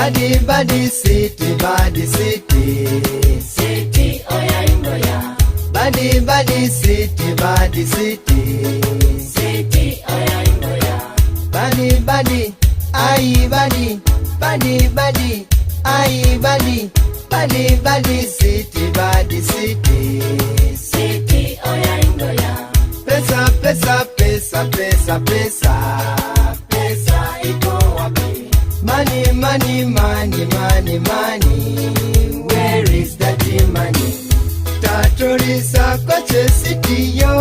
Badi badi city, badi city. City oya ingoya. Badi badi city, badi city. City oya ingoya. Badi badi, ai badi, badi badi, ai badi, badi badi city, badi city. City oya ingoya. Pesa pesa pesa pesa pesa, Pesa iko wapi? money money money money money, where is that money? Tatorisa koche city yo.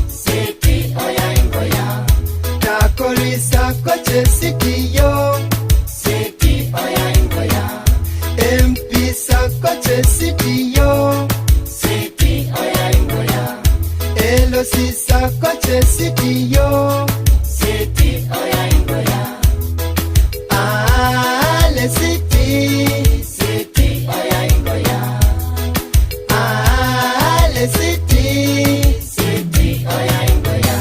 City oya ingoya. Takorisa koche city yo. City oya ingoya. MP sa koche city yo. City oya ingoya. LOC sa koche city yo. City oya ingoya. Ale city. City oya ingoya. Ale city. City oya ingoya.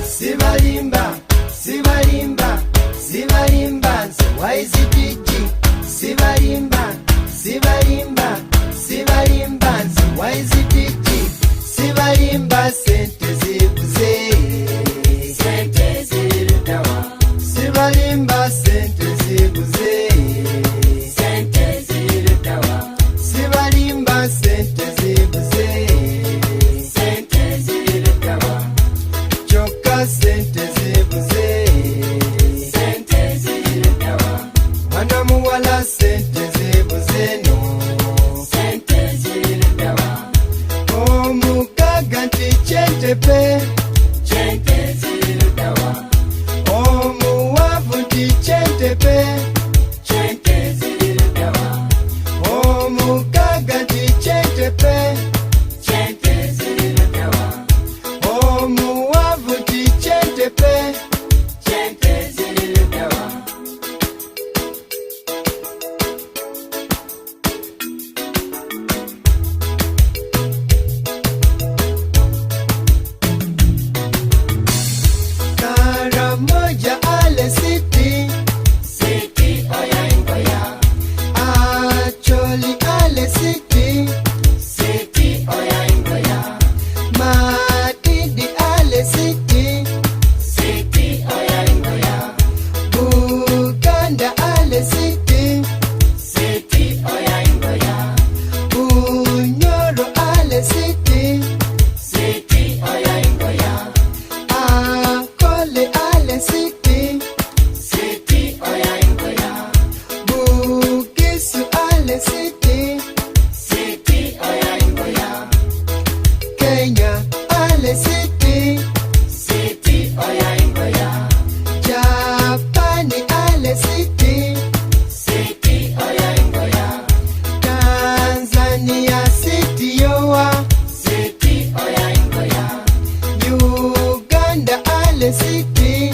Sibalimba, sibalimba, sibalimba, waizipiji. Sibalimba, sibalimba, sibalimba, waizipiji. Sibalimba sente zibuze. Sente zirutawa. Sibalimba sente zibuze. Sente zirutawa. Sibalimba sente zibuze. Sente zirutawa. Choka sente zibuze. Sente zirutawa. Mwana muwala sente zibuze no. Sente zirutawa. Omukaga nti kyentepe. Sente zirutawa. Omuwavu nti kyentepe. Sente zirutawa. Omukaga nti kyentepe. Sente zirutawa. Omuwavu nti kyentepe. Sente zirutawa. Karamoja ale city. City oya ingoya. Acholi ale city. City oya ingoya. Madidi ale city. City oya ingoya. Buganda ale city. City oya ingoya. Bunyoro ale city. City oya ingoya. Akole ale city. City oya ingoya. Bugisu ale city. City oya ingoya. Kenya ale city. City oya ingoya. Japani ale city. City oya ingoya. Tanzania city yoa. City oya ingoya. Uganda ale city.